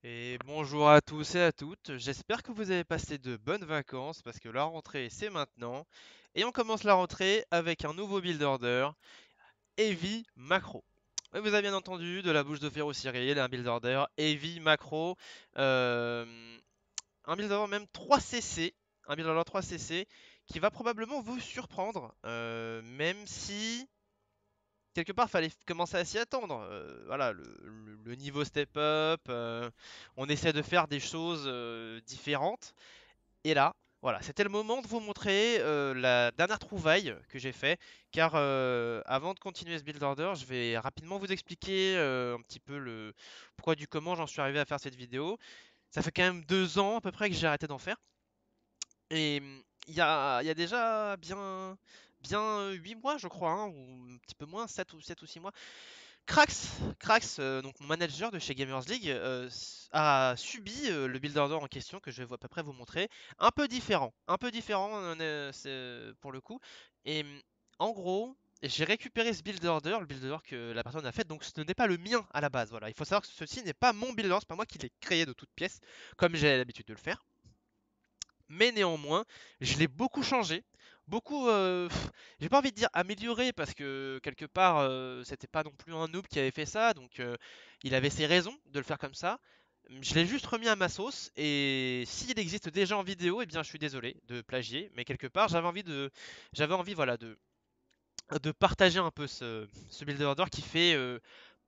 Et bonjour à tous et à toutes, j'espère que vous avez passé de bonnes vacances parce que la rentrée c'est maintenant. Et on commence la rentrée avec un nouveau build order, Heavy Macro. Et vous avez bien entendu de la bouche de Féro Cyril, un build order Heavy Macro, euh, un build order même 3cc, un build order 3cc qui va probablement vous surprendre, même si quelque part, fallait commencer à s'y attendre. Voilà, le niveau step up, on essaie de faire des choses différentes. Et là, voilà, c'était le moment de vous montrer la dernière trouvaille que j'ai fait. Car avant de continuer ce build order, je vais rapidement vous expliquer un petit peu le pourquoi du comment j'en suis arrivé à faire cette vidéo. Ça fait quand même 2 ans à peu près que j'ai arrêté d'en faire. Et il y a déjà bien 8 mois, je crois, hein, ou un petit peu moins, 7 ou 6 mois. Krax, donc mon manager de chez Gamers League, a subi le build order en question que je vais à peu près vous montrer. Un peu différent pour le coup. Et en gros, j'ai récupéré ce build order, le build order que la personne a fait, donc ce n'est pas le mien à la base. Voilà, il faut savoir que ceci n'est pas mon build order, c'est pas moi qui l'ai créé de toutes pièces, comme j'ai l'habitude de le faire. Mais néanmoins, je l'ai beaucoup changé. Beaucoup, j'ai pas envie de dire amélioré parce que quelque part, c'était pas non plus un noob qui avait fait ça, donc il avait ses raisons de le faire comme ça. Je l'ai juste remis à ma sauce et s'il existe déjà en vidéo, eh bien je suis désolé de plagier, mais quelque part j'avais envie voilà de partager un peu ce build order qui fait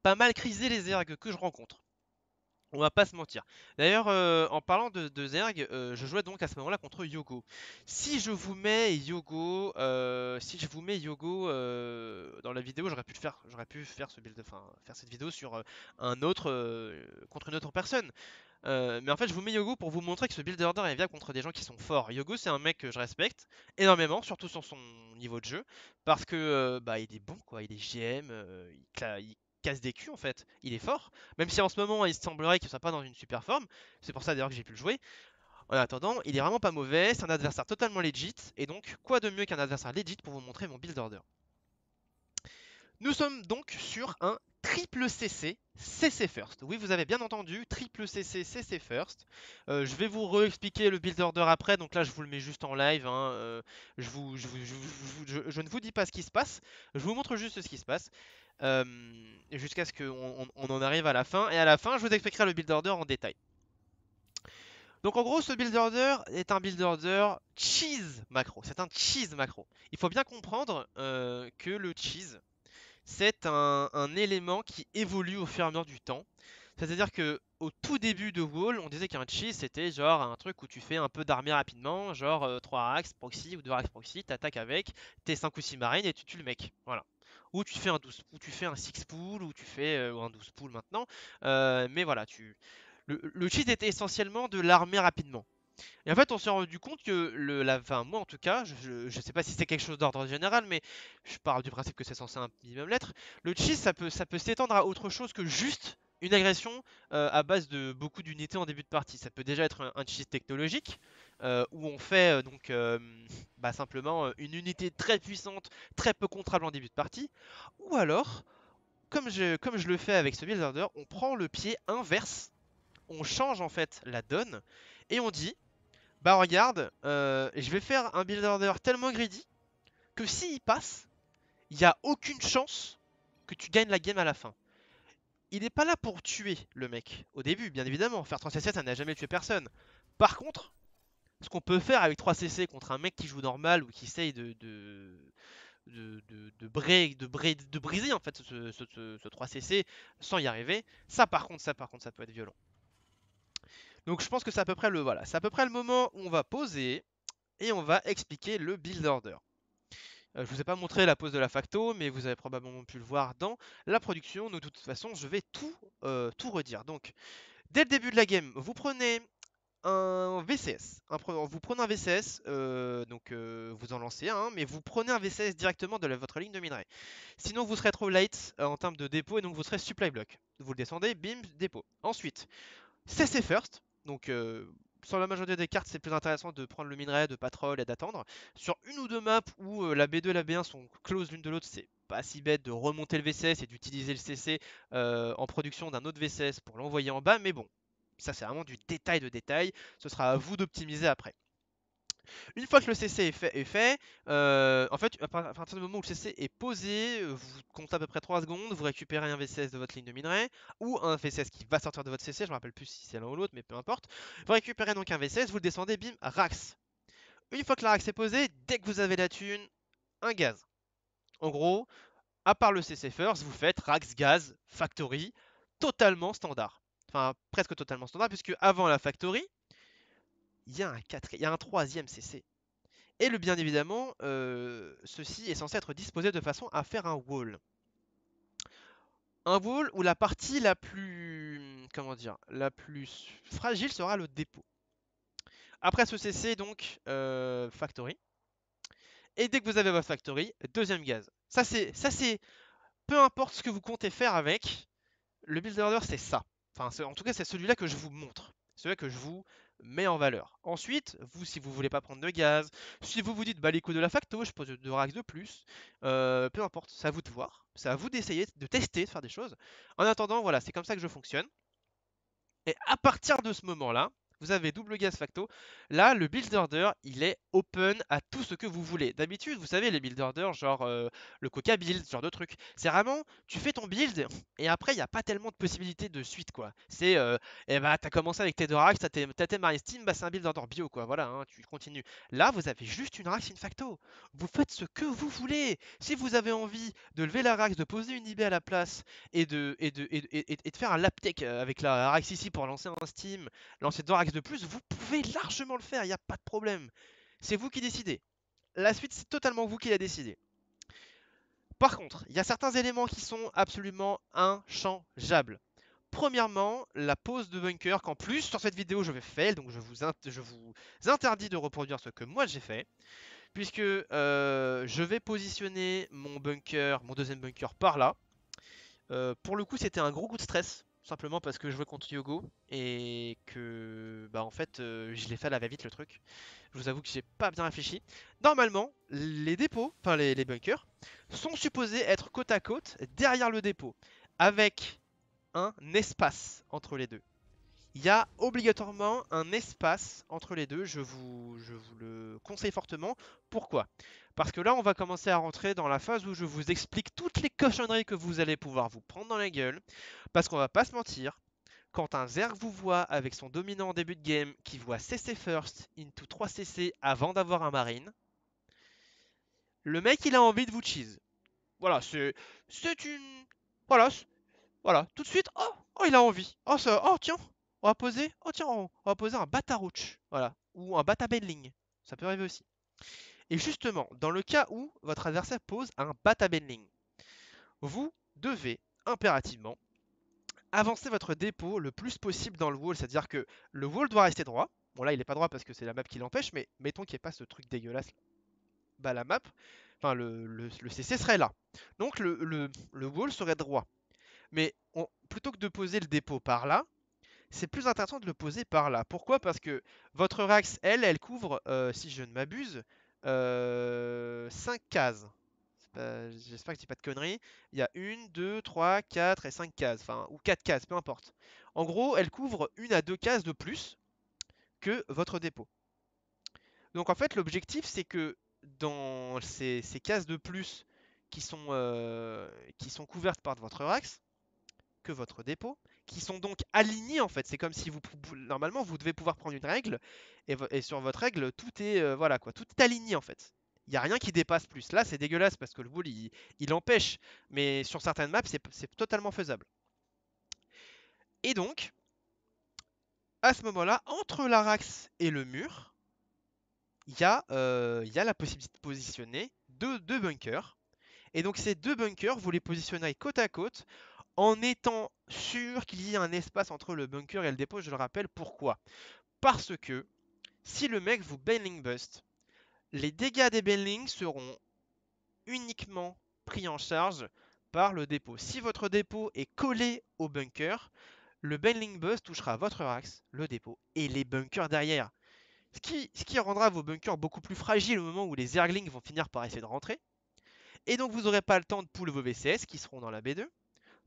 pas mal criser les ergs que je rencontre. On va pas se mentir. D'ailleurs, en parlant de Zerg, je jouais donc à ce moment-là contre Yogo. Si je vous mets Yogo dans la vidéo, j'aurais pu faire ce build, enfin faire cette vidéo sur un autre contre une autre personne. Mais en fait, je vous mets Yogo pour vous montrer que ce build order est viable contre des gens qui sont forts. Yogo, c'est un mec que je respecte énormément, surtout sur son niveau de jeu, parce que bah il est bon quoi, il est GM, il casse des culs en fait, il est fort. Même si en ce moment il semblerait qu'il soit pas dans une super forme, c'est pour ça d'ailleurs que j'ai pu le jouer. En attendant, il est vraiment pas mauvais, c'est un adversaire totalement legit, et donc quoi de mieux qu'un adversaire legit pour vous montrer mon build order. Nous sommes donc sur un triple CC, CC First. Oui, vous avez bien entendu, triple CC, CC First. Je vais vous re-expliquer le build order après, donc là je vous le mets juste en live. Hein, je ne vous dis pas ce qui se passe, je vous montre juste ce qui se passe. euh, Jusqu'à ce qu'on en arrive à la fin. Et à la fin, je vous expliquerai le build order en détail. Donc en gros, ce build order est un build order cheese macro. C'est un cheese macro. Il faut bien comprendre que le cheese, c'est un élément qui évolue au fur et à mesure du temps. C'est-à-dire que au tout début de WoW, on disait qu'un cheese c'était genre un truc où tu fais un peu d'armée rapidement, genre 3 axes proxy ou 2 axes proxy, t'attaques avec tes 5 ou 6 marines et tu tues le mec. Voilà. Ou tu fais un 12, ou tu fais un 6 pool, ou tu fais ou un 12 pool maintenant. Mais voilà, le cheese était essentiellement de l'armée rapidement. Et en fait, on s'est rendu compte que enfin, moi en tout cas, je sais pas si c'est quelque chose d'ordre général, mais je parle du principe que c'est censé un minimum l'être. Le cheese, ça peut s'étendre à autre chose que juste une agression à base de beaucoup d'unités en début de partie. Ça peut déjà être un cheese technologique où on fait bah, simplement une unité très puissante, très peu contrable en début de partie, ou alors, comme je le fais avec ce build order, on prend le pied inverse, on change en fait la donne et on dit bah regarde, je vais faire un build order tellement greedy que s'il passe, il n'y a aucune chance que tu gagnes la game à la fin. Il n'est pas là pour tuer le mec au début, bien évidemment. Faire 3cc, ça n'a jamais tué personne. Par contre, ce qu'on peut faire avec 3cc contre un mec qui joue normal ou qui essaye de briser en fait ce 3cc sans y arriver, ça par contre, ça peut être violent. Donc je pense que c'est à peu près voilà, c'est à peu près le moment où on va poser et on va expliquer le build order. Je vous ai pas montré la pose de la facto, mais vous avez probablement pu le voir dans la production. De toute façon, je vais tout redire. Donc, dès le début de la game, vous prenez un VCS. Vous prenez un VCS, vous en lancez un, mais vous prenez un VCS directement de votre ligne de minerai. Sinon, vous serez trop late en termes de dépôt et donc vous serez supply block. Vous le descendez, bim, dépôt. Ensuite, CC first. Donc, sur la majorité des cartes, c'est plus intéressant de prendre le minerai, de patrol et d'attendre. Sur une ou deux maps où la B2 et la B1 sont close l'une de l'autre, c'est pas si bête de remonter le VCS et d'utiliser le CC en production d'un autre VCS pour l'envoyer en bas, mais bon. Ça, c'est vraiment du détail de détail. Ce sera à vous d'optimiser après. Une fois que le CC est fait, en fait, à partir du moment où le CC est posé, vous comptez à peu près 3 secondes, vous récupérez un VCS de votre ligne de minerai, ou un VCS qui va sortir de votre CC, je me rappelle plus si c'est l'un ou l'autre, mais peu importe. Vous récupérez donc un VCS, vous le descendez, bim, Rax. Une fois que la Rax est posée, dès que vous avez la thune, un gaz. En gros, à part le CC First, vous faites Rax, gaz, factory, totalement standard. Enfin, presque totalement standard, puisque avant la factory, il y a un troisième CC. Et bien évidemment, ceci est censé être disposé de façon à faire un wall. Un wall où la partie la plus, comment dire, la plus fragile sera le dépôt. Après ce CC, donc, factory. Et dès que vous avez votre factory, deuxième gaz. Ça c'est, peu importe ce que vous comptez faire avec, le build order c'est ça. Enfin, en tout cas, c'est celui-là que je vous montre. Celui-là que je vous mets en valeur. Ensuite, vous, si vous voulez pas prendre de gaz, si vous vous dites, bah les coups de la facto, je pose 2 racks de plus, peu importe, c'est à vous de voir. C'est à vous d'essayer, de tester, de faire des choses. En attendant, voilà, c'est comme ça que je fonctionne. Et à partir de ce moment-là, vous avez double gaz facto. Là, le build order, il est open à tout ce que vous voulez. D'habitude, vous savez, les build orders, genre le Coca build, ce genre de truc. C'est vraiment, tu fais ton build et après, il n'y a pas tellement de possibilités de suite, quoi. C'est, eh bah, t'as commencé avec tes 2 racks, t'as tes Marine Steam, bah, c'est un build order bio, quoi. Voilà, hein, tu continues. Là, vous avez juste une rax, une facto. Vous faites ce que vous voulez. Si vous avez envie de lever la rax, de poser une IB à la place et de faire un lap tech avec la rax ici pour lancer un Steam, lancer 2 racks de plus, vous pouvez largement le faire, il n'y a pas de problème. C'est vous qui décidez. La suite, c'est totalement vous qui la décidez. Par contre, il y a certains éléments qui sont absolument inchangeables. Premièrement, la pose de bunker, qu'en plus sur cette vidéo je vais fail, donc je vous interdis de reproduire ce que moi j'ai fait, puisque je vais positionner mon bunker, mon deuxième bunker par là. Pour le coup, c'était un gros coup de stress, simplement parce que je jouais contre Yogo et que, bah en fait, je l'ai fait à la va-vite le truc. Je vous avoue que j'ai pas bien réfléchi. Normalement, les dépôts, enfin les bunkers, sont supposés être côte à côte derrière le dépôt, avec un espace entre les deux. Il y a obligatoirement un espace entre les deux, je vous le conseille fortement. Pourquoi? Parce que là, on va commencer à rentrer dans la phase où je vous explique toutes les cochonneries que vous allez pouvoir vous prendre dans la gueule. Parce qu'on va pas se mentir, quand un Zerg vous voit avec son dominant en début de game, qui voit CC first into 3 CC avant d'avoir un marine, le mec il a envie de vous cheese. Voilà, c'est une... Voilà, voilà, tout de suite, oh, oh, il a envie. Oh, ça, oh, tiens, on va poser, oh, tiens, on va poser un Batarouch, voilà, ou un Batabenling. Ça peut arriver aussi. Et justement, dans le cas où votre adversaire pose un Batabenling, vous devez impérativement avancer votre dépôt le plus possible dans le wall, c'est-à-dire que le wall doit rester droit. Bon, là, il est pas droit parce que c'est la map qui l'empêche, mais mettons qu'il n'y ait pas ce truc dégueulasse. Bah, la map, enfin, le CC serait là. Donc, le wall serait droit. Mais plutôt que de poser le dépôt par là, c'est plus intéressant de le poser par là. Pourquoi? Parce que votre Rax, elle couvre, si je ne m'abuse, 5 cases. J'espère que je dis pas de conneries. Il y a 1, 2, 3, 4 et 5 cases. Enfin, ou 4 cases, peu importe. En gros, elle couvre 1 à 2 cases de plus que votre dépôt. Donc en fait, l'objectif, c'est que dans ces cases de plus qui sont couvertes par votre Rax, que votre dépôt, qui sont donc alignés en fait. C'est comme si normalement vous devez pouvoir prendre une règle et sur votre règle tout est voilà quoi, tout est aligné en fait. Il n'y a rien qui dépasse plus. Là c'est dégueulasse parce que le wall il empêche, mais sur certaines maps c'est totalement faisable. Et donc à ce moment-là, entre l'Arax et le mur, il y a la possibilité de positionner deux bunkers. Et donc ces 2 bunkers, vous les positionnerez côte à côte en étant sûr qu'il y ait un espace entre le bunker et le dépôt, je le rappelle. Pourquoi? Parce que si le mec vous Baneling Bust, les dégâts des Banelings seront uniquement pris en charge par le dépôt. Si votre dépôt est collé au bunker, le Baneling Bust touchera votre Rax, le dépôt et les bunkers derrière. Ce qui rendra vos bunkers beaucoup plus fragiles au moment où les Zerglings vont finir par essayer de rentrer. Et donc vous n'aurez pas le temps de pull vos VCS qui seront dans la B2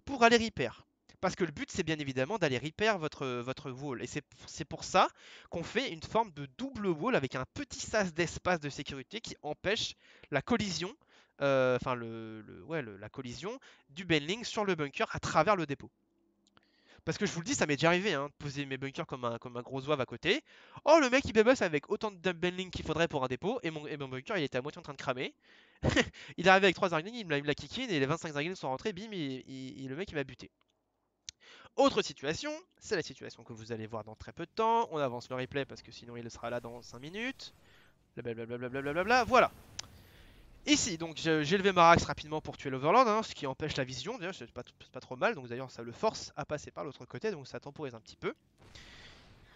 pour aller repair. Parce que le but, c'est bien évidemment d'aller repair votre wall. Et c'est pour ça qu'on fait une forme de double wall avec un petit sas d'espace de sécurité qui empêche la collision, enfin la collision du Benling sur le bunker à travers le dépôt. Parce que je vous le dis, ça m'est déjà arrivé, hein, de poser mes bunkers comme un gros zouave à côté. Oh, le mec il bébosse avec autant de Benling qu'il faudrait pour un dépôt, et mon bunker il était à moitié en train de cramer. Il est arrivé avec 3 Zerglings, il me l'a kické, et les 25 Zerglings sont rentrés, bim, le mec il m'a buté. Autre situation, c'est la situation que vous allez voir dans très peu de temps. On avance le replay parce que sinon il sera là dans 5 minutes. Blablabla, voilà. Ici, donc j'ai levé ma rax rapidement pour tuer l'Overlord, hein, ce qui empêche la vision. D'ailleurs, c'est pas trop mal. Donc d'ailleurs, ça le force à passer par l'autre côté, donc ça temporise un petit peu.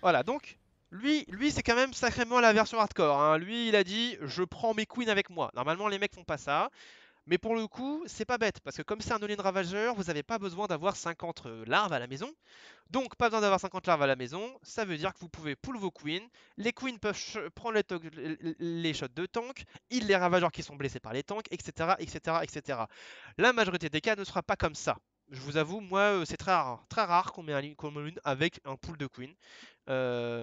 Voilà, donc lui c'est quand même sacrément la version hardcore, hein. Lui, il a dit, je prends mes queens avec moi. Normalement, les mecs font pas ça. Mais pour le coup, c'est pas bête, parce que comme c'est un all-in ravageur, vous n'avez pas besoin d'avoir 50 larves à la maison. Donc pas besoin d'avoir 50 larves à la maison, ça veut dire que vous pouvez pull vos queens, les queens peuvent prendre les shots de tank, ils les ravageurs qui sont blessés par les tanks, etc. etc. etc. La majorité des cas ne sera pas comme ça. Je vous avoue, moi c'est très rare qu'on met un une avec un pool de queens.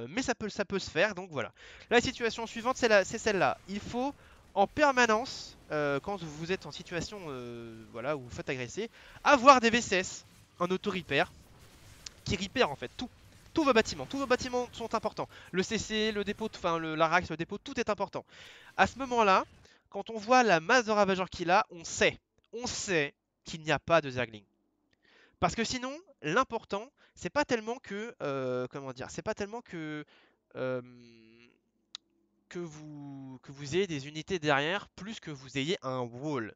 Mais ça peut se faire, donc voilà. La situation suivante, c'est celle-là. Il faut en permanence, quand vous êtes en situation voilà, où vous faites agresser, avoir des VCS en auto-repair qui repair en fait tout. Tous vos bâtiments. Tous vos bâtiments sont importants. Le CC, le dépôt, enfin la rax, le dépôt, tout est important. À ce moment-là, quand on voit la masse de ravageurs qu'il a, on sait qu'il n'y a pas de Zergling. Parce que sinon, l'important, c'est pas tellement que, comment dire, c'est pas tellement euh, que vous ayez des unités derrière, plus que vous ayez un wall.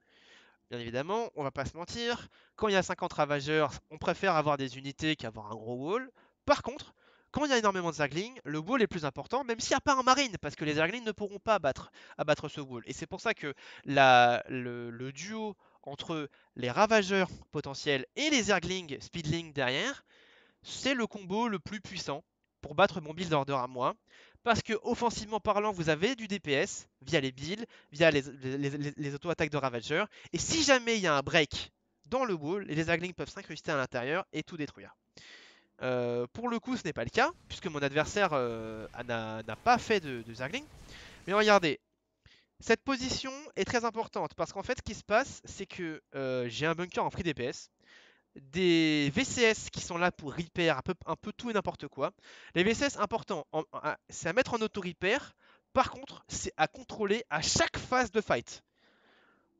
Bien évidemment, on va pas se mentir, quand il y a 50 ravageurs, on préfère avoir des unités qu'avoir un gros wall. Par contre, quand il y a énormément de Zerglings, le wall est plus important, même s'il n'y a pas un marine, parce que les Zerglings ne pourront pas abattre ce wall. Et c'est pour ça que le duo entre les ravageurs potentiels et les Zerglings speedling derrière, c'est le combo le plus puissant pour battre mon build order à moi. Parce que offensivement parlant, vous avez du DPS via les builds, via les auto-attaques de ravageurs. Et si jamais il y a un break dans le wall, les Zerglings peuvent s'incruster à l'intérieur et tout détruire. Pour le coup, ce n'est pas le cas, puisque mon adversaire n'a pas fait de Zergling. Mais regardez, cette position est très importante, parce qu'en fait, ce qui se passe, c'est que j'ai un bunker en free DPS, des VCS qui sont là pour repair un peu tout et n'importe quoi. Les VCS importants, c'est à mettre en auto-repair. Par contre, c'est à contrôler à chaque phase de fight.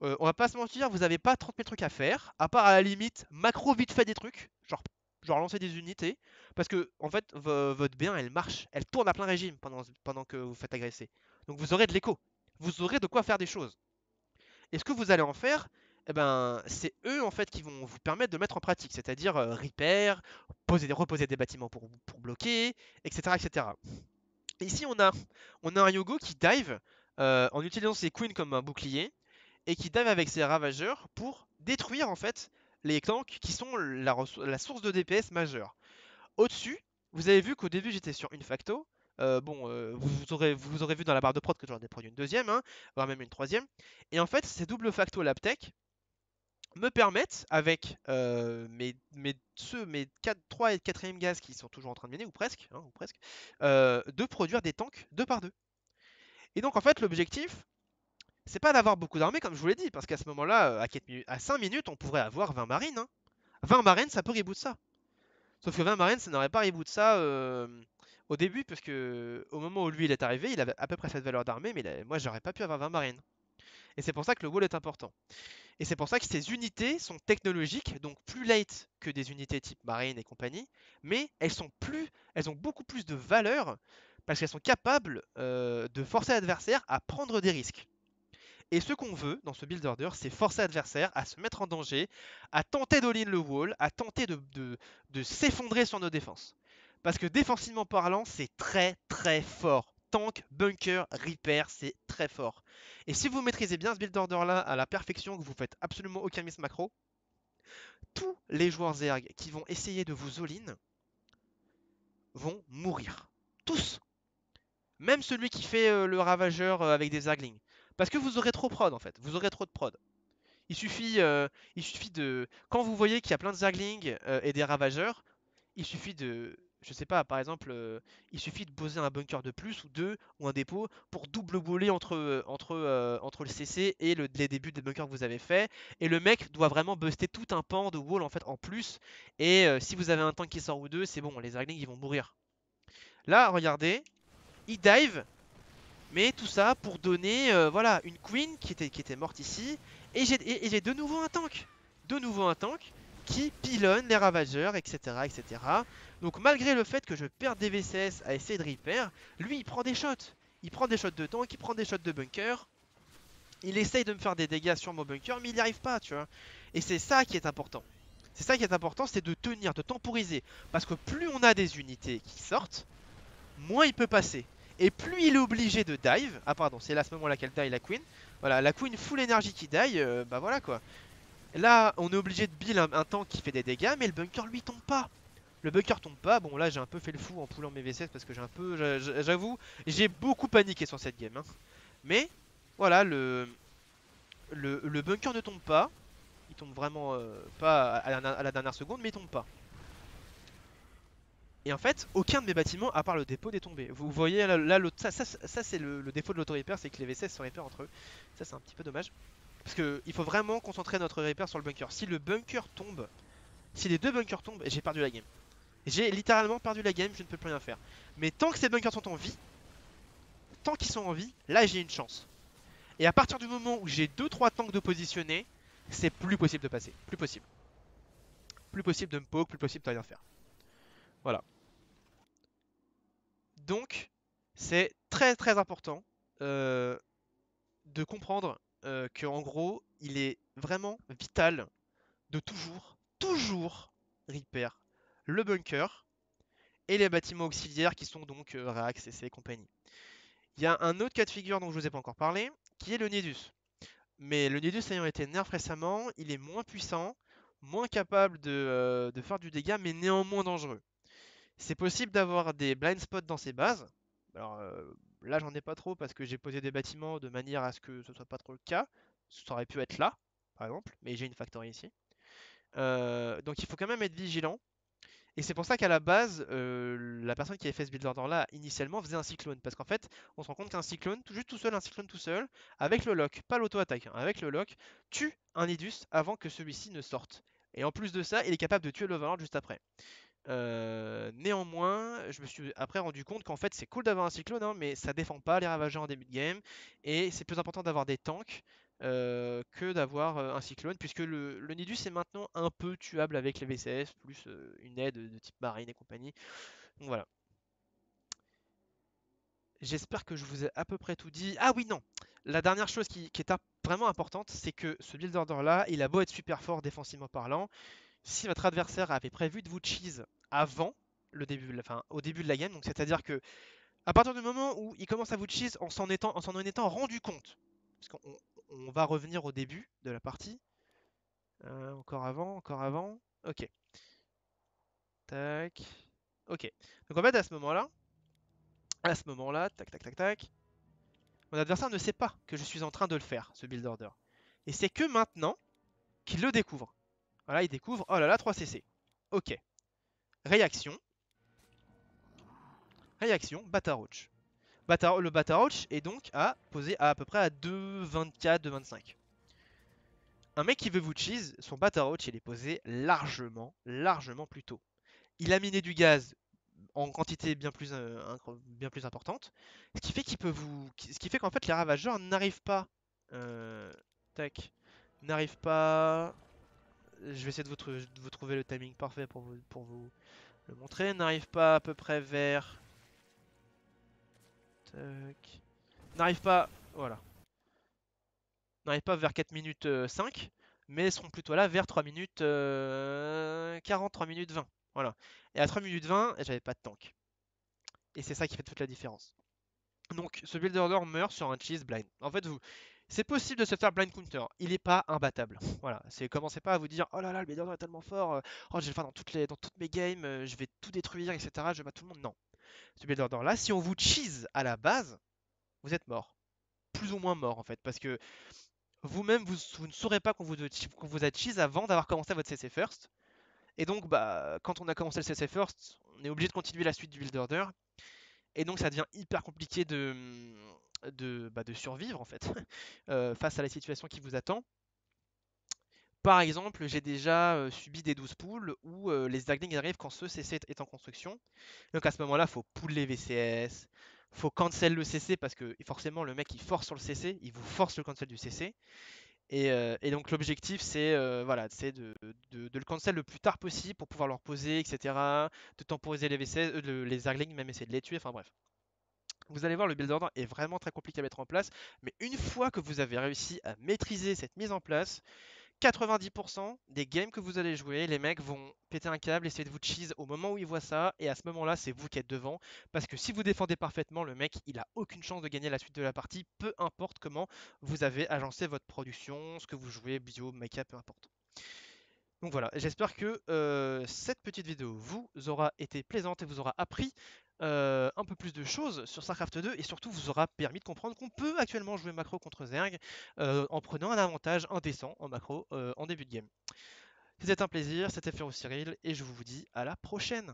On va pas se mentir, vous n'avez pas 30 000 trucs à faire, à part à la limite macro vite fait des trucs, genre lancer des unités, parce que en fait votre B1 elle marche, elle tourne à plein régime pendant que vous faites agresser. Donc vous aurez de l'écho, vous aurez de quoi faire des choses. Et ce que vous allez en faire, eh ben, c'est eux en fait qui vont vous permettre de mettre en pratique, c'est-à-dire repair, reposer des bâtiments pour bloquer, etc., etc. Ici on a un Yogo qui dive en utilisant ses queens comme un bouclier et qui dive avec ses ravageurs pour détruire en fait les tanks qui sont la source de DPS majeure. Au-dessus, vous avez vu qu'au début j'étais sur une facto. Vous aurez vu dans la barre de prod que j'en ai produit une deuxième, hein, voire même une troisième. Et en fait, ces double facto LabTech me permettent, avec mes 3 et 4e gaz qui sont toujours en train de miner, ou presque, hein, de produire des tanks 2 par 2. Et donc en fait, l'objectif, c'est pas d'avoir beaucoup d'armées, comme je vous l'ai dit, parce qu'à ce moment-là, à 5 minutes, on pourrait avoir 20 marines, hein. 20 marines, ça peut reboot ça. Sauf que 20 marines, ça n'aurait pas reboot ça au début, parce que au moment où lui il est arrivé, il avait à peu près cette valeur d'armée, mais moi j'aurais pas pu avoir 20 marines. Et c'est pour ça que le wall est important. Et c'est pour ça que ces unités sont technologiques, donc plus late que des unités type marine et compagnie, mais elles ont beaucoup plus de valeur parce qu'elles sont capables de forcer l'adversaire à prendre des risques. Et ce qu'on veut dans ce build order, c'est forcer l'adversaire à se mettre en danger, à tenter d'all-in le wall, à tenter de s'effondrer sur nos défenses. Parce que défensivement parlant, c'est très très fort. Tank, bunker, repair, c'est très fort. Et si vous maîtrisez bien ce build order là à la perfection, que vous faites absolument aucun miss macro, tous les joueurs Zerg qui vont essayer de vous all-in vont mourir. Tous. Même celui qui fait le ravageur avec des Zerglings. Parce que vous aurez trop prod en fait. Vous aurez trop de prod. Il suffit, il suffit de... Quand vous voyez qu'il y a plein de Zerglings et des Ravageurs, il suffit de... Je sais pas, par exemple, il suffit de poser un bunker de plus ou deux ou un dépôt pour double bouler entre le CC et les débuts des bunkers que vous avez fait. Et le mec doit vraiment buster tout un pan de wall en fait en plus. Et si vous avez un tank qui sort ou deux, c'est bon, les Zerglings ils vont mourir. Là, regardez, il dive, mais tout ça pour donner voilà, une queen qui était morte ici. Et j'ai de nouveau un tank. De nouveau un tank qui pilonne les ravageurs, etc., etc. Donc malgré le fait que je perds des VCS à essayer de repair, lui il prend des shots. Il prend des shots de tank, il prend des shots de bunker. Il essaye de me faire des dégâts sur mon bunker, mais il n'y arrive pas, tu vois. Et c'est ça qui est important. C'est ça qui est important, c'est de tenir, de temporiser. Parce que plus on a des unités qui sortent, moins il peut passer. Et plus il est obligé de dive. Ah pardon, c'est là à ce moment-là qu'elle die la queen. Voilà, la queen full énergie qui die, bah voilà quoi. Là, on est obligé de build un tank qui fait des dégâts, mais le bunker lui tombe pas. Le bunker tombe pas. Bon là j'ai un peu fait le fou en poulant mes V7 parce que j'ai un peu, j'avoue, j'ai beaucoup paniqué sur cette game, hein. Mais voilà, le bunker ne tombe pas. Il tombe vraiment pas à la dernière seconde, mais il tombe pas. Et en fait, aucun de mes bâtiments, à part le dépôt, n'est tombé. Vous voyez là, ça, c'est le défaut de l'auto-repair, c'est que les V16 se repèrent entre eux. Ça, c'est un petit peu dommage. Parce qu'il faut vraiment concentrer notre repair sur le bunker. Si le bunker tombe, si les deux bunkers tombent, j'ai perdu la game. J'ai littéralement perdu la game, je ne peux plus rien faire. Mais tant que ces bunkers sont en vie, tant qu'ils sont en vie, là j'ai une chance. Et à partir du moment où j'ai 2-3 tanks de positionner, c'est plus possible de passer. Plus possible. Plus possible de me poke, plus possible de rien faire. Voilà. Donc, c'est très très important euh, de comprendre que en gros, il est vraiment vital de toujours repair le bunker et les bâtiments auxiliaires qui sont donc React, CC et compagnie. Il y a un autre cas de figure dont je vous ai pas encore parlé, qui est le Nidus. Mais le Nidus ayant été nerf récemment, il est moins puissant, moins capable de faire du dégât, mais néanmoins dangereux. C'est possible d'avoir des blind spots dans ces bases. Alors là, j'en ai pas trop parce que j'ai posé des bâtiments de manière à ce que ce soit pas trop le cas. Ça aurait pu être là, par exemple, mais j'ai une factory ici. Donc il faut quand même être vigilant. Et c'est pour ça qu'à la base, la personne qui avait fait ce build order là initialement faisait un cyclone. Parce qu'en fait, on se rend compte qu'un cyclone, juste tout seul, un cyclone tout seul, avec le lock, pas l'auto-attaque, hein, avec le lock, tue un Nidus avant que celui-ci ne sorte. Et en plus de ça, il est capable de tuer l'Overlord juste après. Néanmoins, je me suis après rendu compte qu'en fait c'est cool d'avoir un cyclone, hein, mais ça défend pas les ravageurs en début de game, et c'est plus important d'avoir des tanks que d'avoir un cyclone, puisque le Nidus est maintenant un peu tuable avec les VCS, plus une aide de type marine et compagnie. Donc voilà. J'espère que je vous ai à peu près tout dit. Ah oui, non! La dernière chose qui est vraiment importante, c'est que ce build order là, il a beau être super fort défensivement parlant, si votre adversaire avait prévu de vous cheese avant le début, enfin au début de la game, donc c'est-à-dire que à partir du moment où il commence à vous cheese en s'en étant rendu compte, parce qu'on va revenir au début de la partie, encore avant, ok, tac, ok. Donc en fait à ce moment-là, tac tac tac tac, mon adversaire ne sait pas que je suis en train de le faire, ce build order. Et c'est que maintenant qu'il le découvre. Voilà, il découvre, oh là là, 3 CC. Ok. Réaction, réaction, Bataroach. Le Bataroach est donc posé à peu près à 2,24, 2,25. Un mec qui veut vous cheese, son Bataroach il est posé largement plus tôt. Il a miné du gaz en quantité bien plus importante, ce qui fait ce qui fait qu'en fait les ravageurs n'arrivent pas, euh, tac, n'arrivent pas. Je vais essayer de vous trouver le timing parfait pour vous le montrer. N'arrive pas à peu près vers, tac, n'arrive pas, voilà, n'arrive pas vers 4 minutes 5, mais seront plutôt là vers 3 minutes 40, 3 minutes 20. Voilà. Et à 3 minutes 20, j'avais pas de tank. Et c'est ça qui fait toute la différence. Donc ce build order meurt sur un cheese blind. En fait, c'est possible de se faire blind counter. Il n'est pas imbattable. Voilà. Commencez pas à vous dire oh là là, le build order est tellement fort. Oh, je vais le faire dans toutes mes games. Je vais tout détruire, etc. Je bats tout le monde. Non. Ce build order là, si on vous cheese à la base, vous êtes mort. Plus ou moins mort en fait. Parce que vous-même vous ne saurez pas qu'on vous a cheese avant d'avoir commencé votre CC First. Et donc, bah, quand on a commencé le CC First, on est obligé de continuer la suite du build order. Et donc, ça devient hyper compliqué de survivre en fait face à la situation qui vous attend. Par exemple, j'ai déjà subi des 12 pools où les Zaglings arrivent quand ce CC est en construction. Donc à ce moment-là, il faut pull les VCS, faut cancel le CC parce que forcément le mec il force sur le CC, il vous force le cancel du CC. Et donc l'objectif c'est voilà, c'est de le cancel le plus tard possible pour pouvoir le reposer, etc. De temporiser les VCS, les Zerglings, même essayer de les tuer, enfin bref. Vous allez voir, le build order est vraiment très compliqué à mettre en place, mais une fois que vous avez réussi à maîtriser cette mise en place, 90% des games que vous allez jouer, les mecs vont péter un câble, essayer de vous cheese au moment où ils voient ça, et à ce moment-là, c'est vous qui êtes devant. Parce que si vous défendez parfaitement, le mec, il a aucune chance de gagner la suite de la partie, peu importe comment vous avez agencé votre production, ce que vous jouez, bio, make-up, peu importe. Donc voilà, j'espère que cette petite vidéo vous aura été plaisante et vous aura appris un peu plus de choses sur StarCraft 2 et surtout vous aura permis de comprendre qu'on peut actuellement jouer macro contre Zerg en prenant un avantage indécent en macro en début de game. C'était un plaisir, c'était Ferro Cyril et je vous dis à la prochaine.